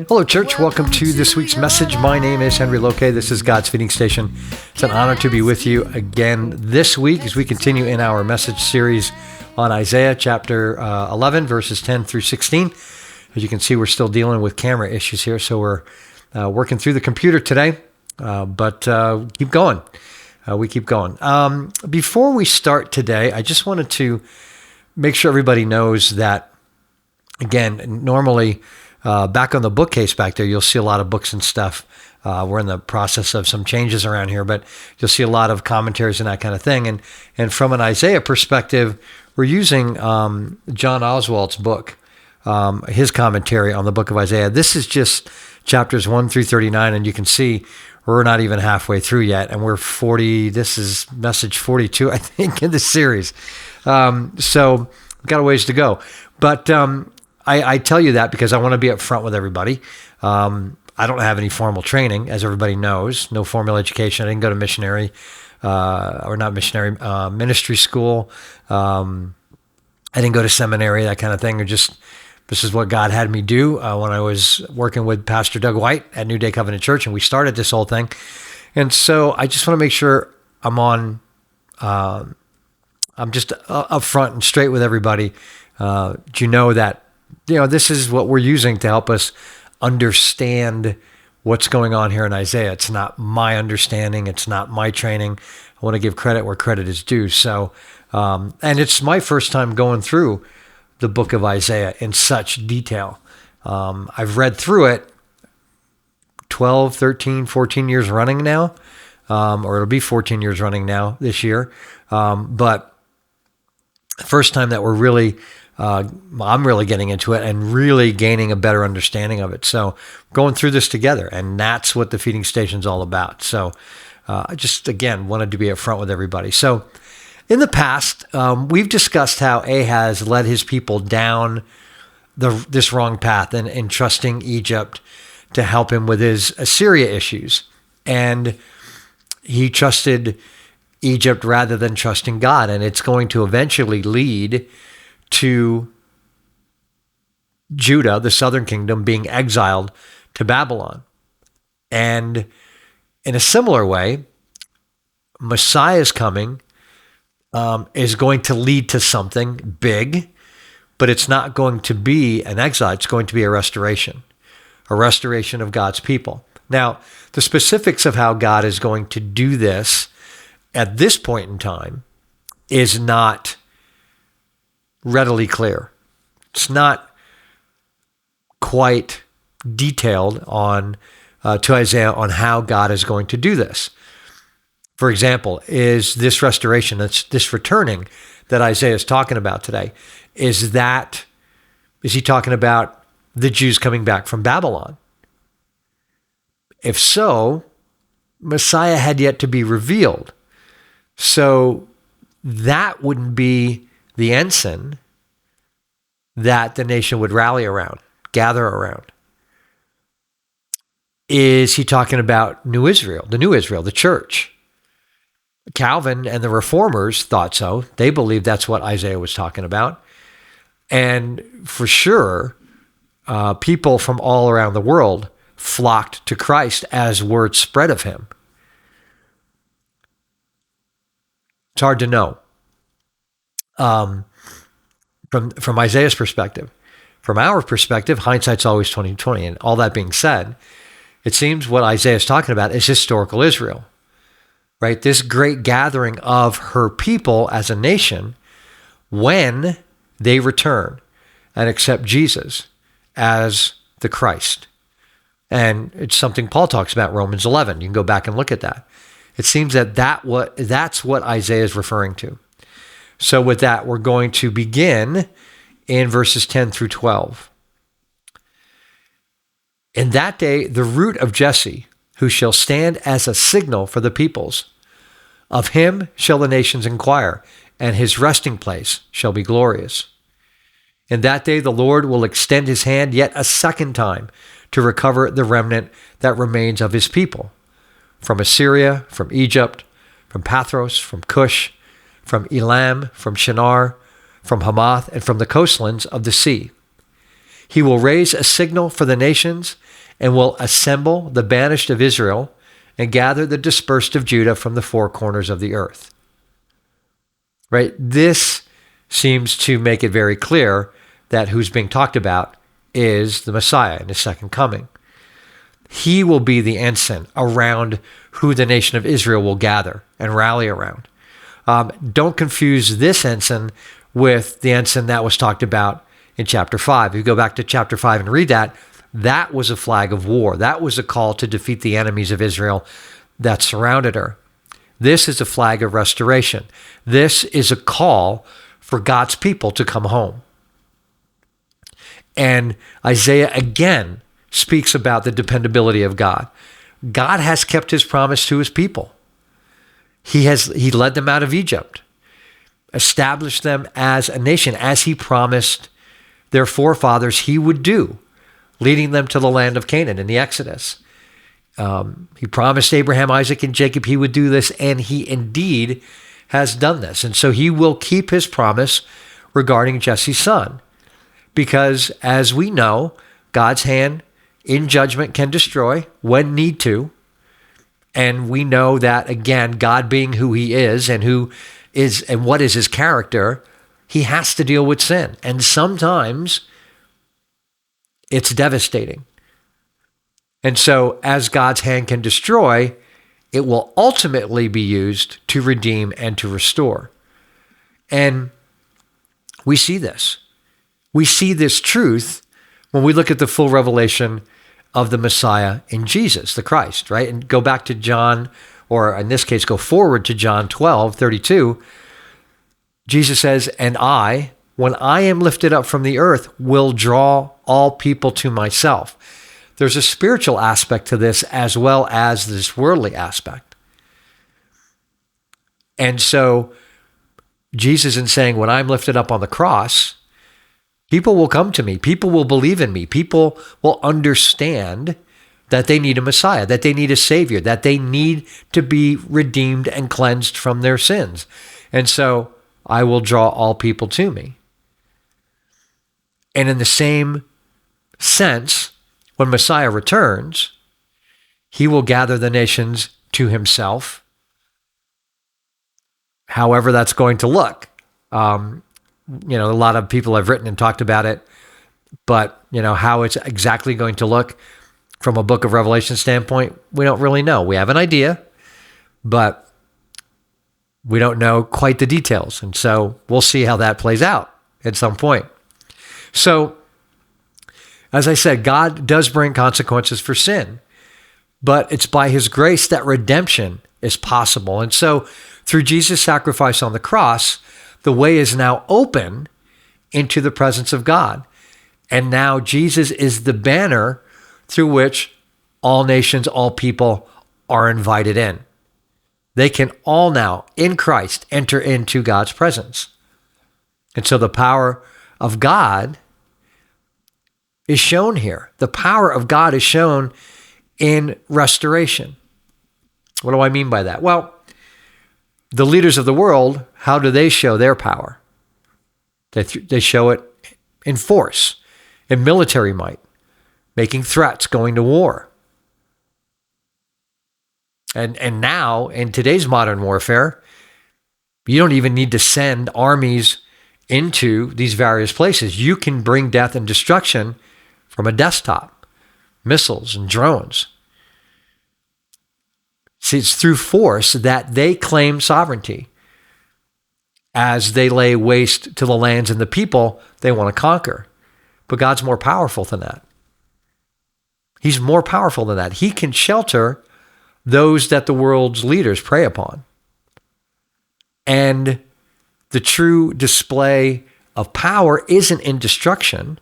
Hello, church. Welcome to this week's message. My name is Henry Loke. This is God's Feeding Station. It's an honor to be with you again this week as we continue in our message series on Isaiah chapter 11, verses 10 through 16. As you can see, we're still dealing with camera issues here, so we're working through the computer today, but keep going. We keep going. Before we start today, I just wanted to make sure everybody knows that, again, normally back on the bookcase back there, you'll see a lot of books and stuff. We're in the process of some changes around here, but you'll see a lot of commentaries and that kind of thing. And from an Isaiah perspective, we're using John Oswald's book, his commentary on the book of Isaiah. This is just chapters 1 through 39, and you can see we're not even halfway through yet, and we're 40. This is message 42, I think, in the series. So we've got a ways to go. But I tell you that because I want to be upfront with everybody. I don't have any formal training, as everybody knows, no formal education. I didn't go to ministry school. I didn't go to seminary, that kind of thing. This is what God had me do when I was working with Pastor Doug Wright at New Day Covenant Church, and we started this whole thing. And so I just want to make sure I'm just upfront and straight with everybody. Do you know that, this is what we're using to help us understand what's going on here in Isaiah. It's not my understanding. It's not my training. I want to give credit where credit is due. So, and it's my first time going through the book of Isaiah in such detail. I've read through it 12, 13, 14 years running now, or it'll be 14 years running now this year. But first time that we're really I'm really getting into it and really gaining a better understanding of it. So going through this together, and that's what the feeding station's all about. So I just, again, wanted to be upfront with everybody. So in the past, we've discussed how Ahaz led his people down this wrong path and entrusting Egypt to help him with his Assyria issues. And he trusted Egypt rather than trusting God. And it's going to eventually lead to Judah, the southern kingdom, being exiled to Babylon. And in a similar way, Messiah's coming is going to lead to something big, but it's not going to be an exile. It's going to be a restoration of God's people. Now, the specifics of how God is going to do this at this point in time is not readily clear. It's not quite detailed to Isaiah on how God is going to do this. For example, is this restoration, this returning that Isaiah is talking about today, is he talking about the Jews coming back from Babylon? If so, Messiah had yet to be revealed. So that wouldn't be the ensign that the nation would rally around, gather around. Is he talking about New Israel, the church? Calvin and the reformers thought so. They believed that's what Isaiah was talking about. And for sure, people from all around the world flocked to Christ as word spread of him. It's hard to know. From Isaiah's perspective. From our perspective, hindsight's always 20/20. And all that being said, it seems what Isaiah is talking about is historical Israel, right? This great gathering of her people as a nation when they return and accept Jesus as the Christ. And it's something Paul talks about, Romans 11. You can go back and look at that. It seems that's what Isaiah is referring to. So with that, we're going to begin in verses 10 through 12. In that day, the root of Jesse, who shall stand as a signal for the peoples, of him shall the nations inquire, and his resting place shall be glorious. In that day, the Lord will extend his hand yet a second time to recover the remnant that remains of his people, from Assyria, from Egypt, from Pathros, from Cush, from Elam, from Shinar, from Hamath, and from the coastlands of the sea. He will raise a signal for the nations and will assemble the banished of Israel and gather the dispersed of Judah from the four corners of the earth. Right? This seems to make it very clear that who's being talked about is the Messiah in his second coming. He will be the ensign around who the nation of Israel will gather and rally around. Don't confuse this ensign with the ensign that was talked about in chapter 5. If you go back to chapter 5 and read that, that was a flag of war. That was a call to defeat the enemies of Israel that surrounded her. This is a flag of restoration. This is a call for God's people to come home. And Isaiah again speaks about the dependability of God. God has kept his promise to his people. He led them out of Egypt, established them as a nation, as he promised their forefathers he would do, leading them to the land of Canaan in the Exodus. He promised Abraham, Isaac, and Jacob he would do this, and he indeed has done this. And so he will keep his promise regarding Jesse's son, because as we know, God's hand in judgment can destroy when need to. And we know that, again, God being who he is and what is his character, he has to deal with sin. And sometimes it's devastating. And so as God's hand can destroy, it will ultimately be used to redeem and to restore. And we see this. We see this truth when we look at the full revelation of the Messiah in Jesus, the Christ, right? And go back to John, or in this case, go forward to John 12:32. Jesus says, "And I, when I am lifted up from the earth, will draw all people to myself." There's a spiritual aspect to this as well as this worldly aspect. And so Jesus, in saying, when I'm lifted up on the cross, people will come to me. People will believe in me. People will understand that they need a Messiah, that they need a Savior, that they need to be redeemed and cleansed from their sins. And so I will draw all people to me. And in the same sense, when Messiah returns, he will gather the nations to himself, however that's going to look. A lot of people have written and talked about it, but, how it's exactly going to look from a book of Revelation standpoint, we don't really know. We have an idea, but we don't know quite the details. And so we'll see how that plays out at some point. So, as I said, God does bring consequences for sin, but it's by his grace that redemption is possible. And so through Jesus' sacrifice on the cross, the way is now open into the presence of God. And now Jesus is the banner through which all nations, all people are invited in. They can all now, in Christ, enter into God's presence. And so the power of God is shown here. The power of God is shown in restoration. What do I mean by that? Well, the leaders of the world, how do they show their power? They show it in force, in military might, making threats, going to war. And now, in today's modern warfare, you don't even need to send armies into these various places. You can bring death and destruction from a desktop, missiles and drones. See, it's through force that they claim sovereignty as they lay waste to the lands and the people they want to conquer. But God's more powerful than that. He's more powerful than that. He can shelter those that the world's leaders prey upon. And the true display of power isn't in destruction.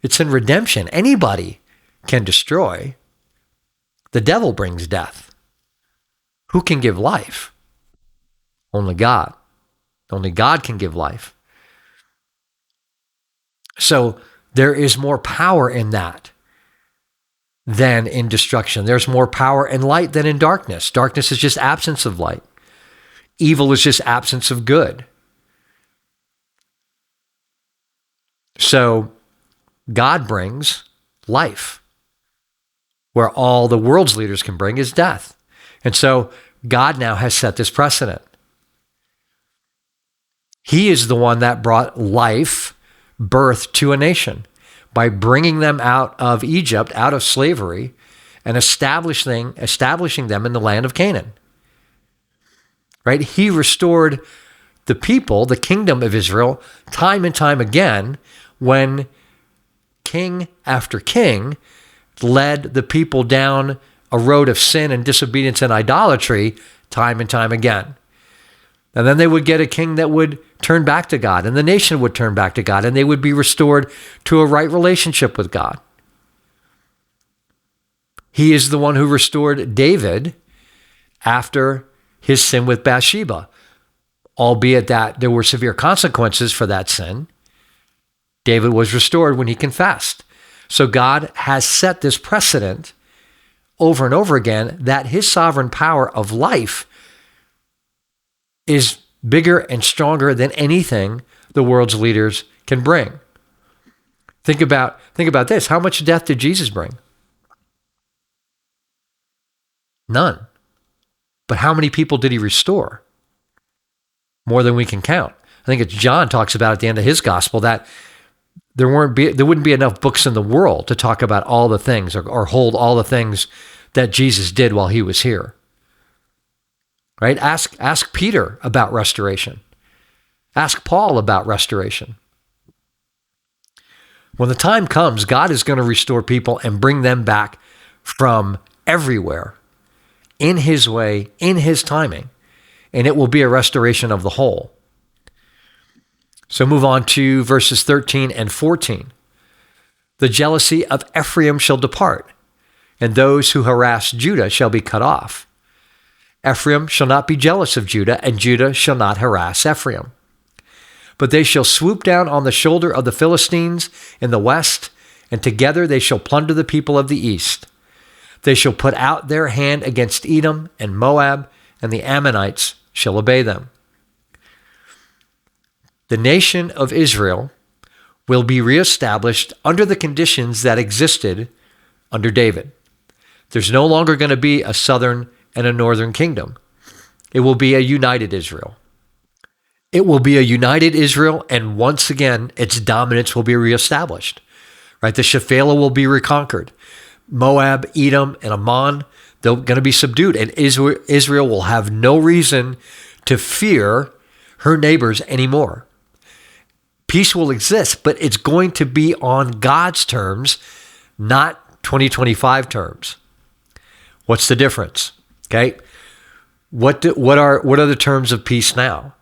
It's in redemption. Anybody can destroy. The devil brings death. Who can give life? Only God. Only God can give life. So there is more power in that than in destruction. There's more power in light than in darkness. Darkness is just absence of light. Evil is just absence of good. So God brings life. where all the world's leaders can bring is death. And so God now has set this precedent. He is the one that brought life, birth to a nation by bringing them out of Egypt, out of slavery, and establishing them in the land of Canaan. Right? He restored the people, the kingdom of Israel, time and time again when king after king led the people down a road of sin and disobedience and idolatry time and time again. And then they would get a king that would turn back to God, and the nation would turn back to God, and they would be restored to a right relationship with God. He is the one who restored David after his sin with Bathsheba, albeit that there were severe consequences for that sin. David was restored when he confessed. So God has set this precedent over and over again that his sovereign power of life is bigger and stronger than anything the world's leaders can bring. Think about this. How much death did Jesus bring? None. But how many people did he restore? More than we can count. I think it's John talks about at the end of his gospel that there wouldn't be enough books in the world to talk about all the things or hold all the things that Jesus did while he was here. Right? Ask Peter about restoration. Ask Paul about restoration. When the time comes, God is going to restore people and bring them back from everywhere in his way, in his timing, and it will be a restoration of the whole. So move on to verses 13 and 14. The jealousy of Ephraim shall depart, and those who harass Judah shall be cut off. Ephraim shall not be jealous of Judah, and Judah shall not harass Ephraim. But they shall swoop down on the shoulder of the Philistines in the west, and together they shall plunder the people of the east. They shall put out their hand against Edom and Moab, and the Ammonites shall obey them. The nation of Israel will be reestablished under the conditions that existed under David. There's no longer going to be a southern and a northern kingdom. It will be a united Israel. It will be a united Israel, and once again, its dominance will be reestablished. Right? The Shephelah will be reconquered. Moab, Edom, and Ammon, they're going to be subdued, and Israel will have no reason to fear her neighbors anymore. Peace will exist, but it's going to be on God's terms, not 2025 terms. What's the difference? Okay, what are the terms of peace now?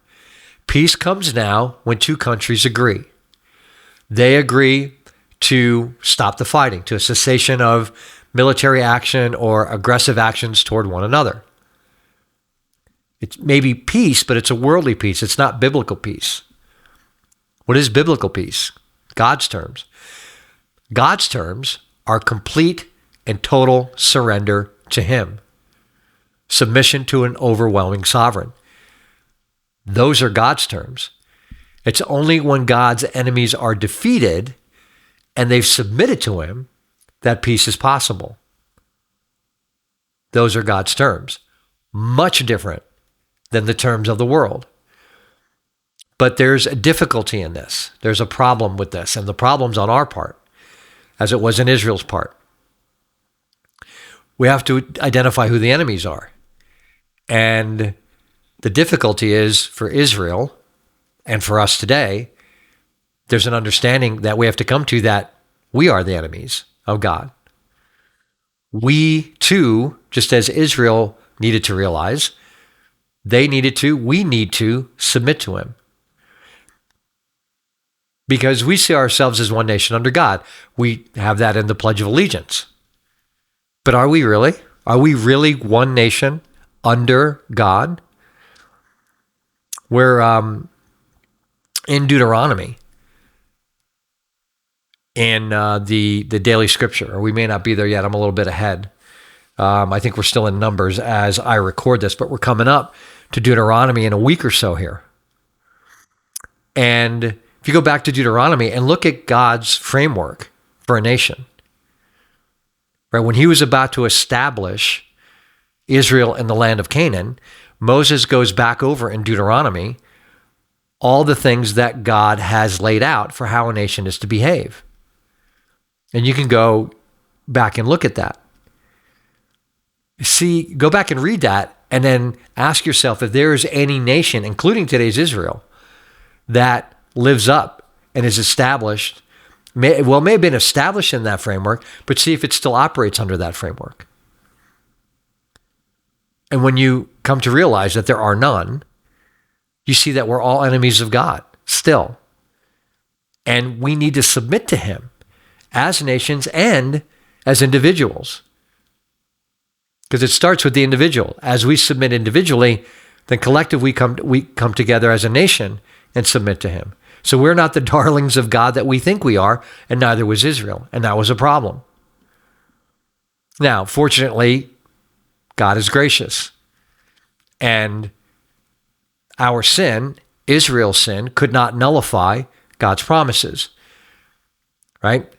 Peace comes now when two countries agree. They agree to stop the fighting, to a cessation of military action or aggressive actions toward one another. It's maybe peace, but it's a worldly peace. It's not biblical peace. What is biblical peace? God's terms. God's terms are complete and total surrender to him. Submission to an overwhelming sovereign. Those are God's terms. It's only when God's enemies are defeated and they've submitted to him that peace is possible. Those are God's terms. Much different than the terms of the world. But there's a difficulty in this. There's a problem with this, and the problem's on our part, as it was in Israel's part. We have to identify who the enemies are. And the difficulty is for Israel and for us today, there's an understanding that we have to come to that we are the enemies of God. We too, just as Israel needed to realize, we need to submit to him. Because we see ourselves as one nation under God. We have that in the Pledge of Allegiance. But are we really? Are we really one nation under God? We're in Deuteronomy, in the daily scripture, or we may not be there yet. I'm a little bit ahead. I think we're still in Numbers as I record this, but we're coming up to Deuteronomy in a week or so here. And if you go back to Deuteronomy and look at God's framework for a nation, Right? When he was about to establish Israel in the land of Canaan, Moses goes back over in Deuteronomy all the things that God has laid out for how a nation is to behave. And you can go back and look at that. See, go back and read that and then ask yourself if there is any nation, including today's Israel, that lives up and is established, may have been established in that framework, but see if it still operates under that framework. And when you come to realize that there are none, you see that we're all enemies of God still. And we need to submit to him as nations and as individuals. Because it starts with the individual. As we submit individually, then collectively we come together as a nation and submit to him. So we're not the darlings of God that we think we are, and neither was Israel. And that was a problem. Now, fortunately, God is gracious. And our sin, Israel's sin, could not nullify God's promises. Right?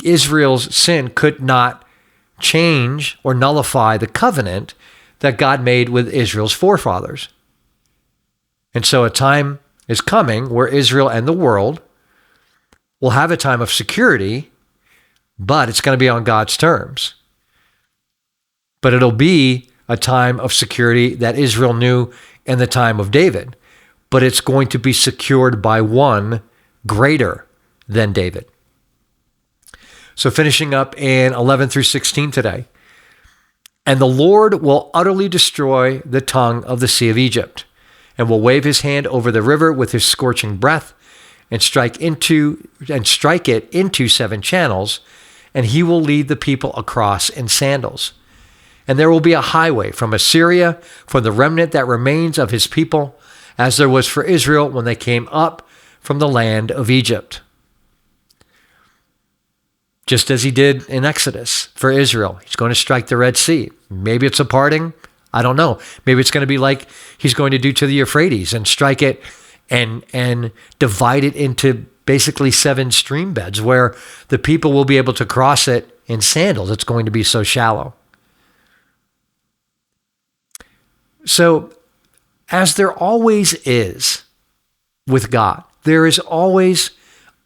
Israel's sin could not change or nullify the covenant that God made with Israel's forefathers. And so a time is coming where Israel and the world will have a time of security, but it's going to be on God's terms. But it'll be a time of security that Israel knew in the time of David, but it's going to be secured by one greater than David. So finishing up in 11 through 16 today. And the Lord will utterly destroy the tongue of the sea of Egypt, and will wave his hand over the river with his scorching breath, and strike it into 7 channels, and he will lead the people across in sandals. And there will be a highway from Assyria for the remnant that remains of his people, as there was for Israel when they came up from the land of Egypt. Just as he did in Exodus for Israel. He's going to strike the Red Sea. Maybe it's a parting. I don't know. Maybe it's going to be like he's going to do to the Euphrates and strike it and divide it into basically 7 stream beds where the people will be able to cross it in sandals. It's going to be so shallow. So, as there always is with God, there is always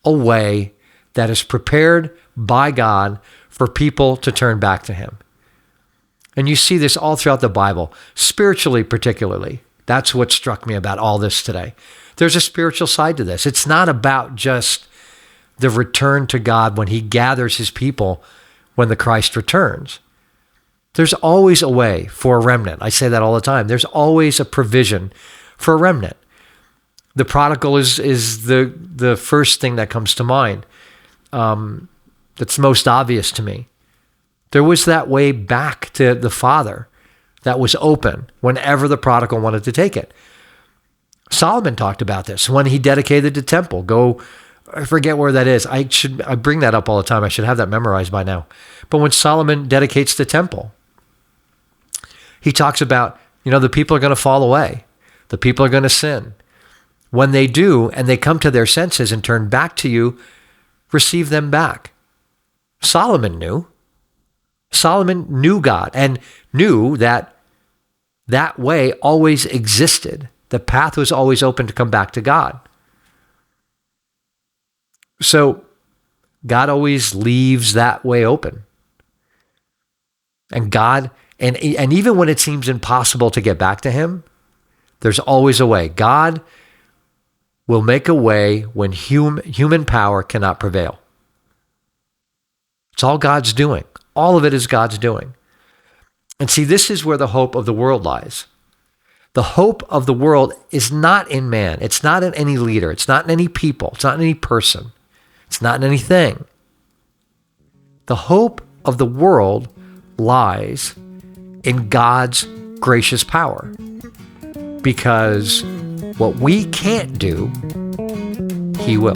a way that is prepared by God for people to turn back to him. And you see this all throughout the Bible, spiritually particularly. That's what struck me about all this today. There's a spiritual side to this. It's not about just the return to God when he gathers his people when the Christ returns. There's always a way for a remnant. I say that all the time. There's always a provision for a remnant. The prodigal is the first thing that comes to mind. That's most obvious to me. There was that way back to the Father that was open whenever the prodigal wanted to take it. Solomon talked about this when he dedicated the temple. I forget where that is. I bring that up all the time. I should have that memorized by now. But when Solomon dedicates the temple, he talks about, the people are going to fall away. The people are going to sin. When they do, and they come to their senses and turn back to you, receive them back. Solomon knew. Solomon knew God and knew that way always existed. The path was always open to come back to God. So God always leaves that way open. And God, and even when it seems impossible to get back to him, there's always a way. God will make a way when human power cannot prevail. It's all God's doing. All of it is God's doing. And see, this is where the hope of the world lies. The hope of the world is not in man. It's not in any leader. It's not in any people. It's not in any person. It's not in anything. The hope of the world lies in God's gracious power. Because what we can't do, he will.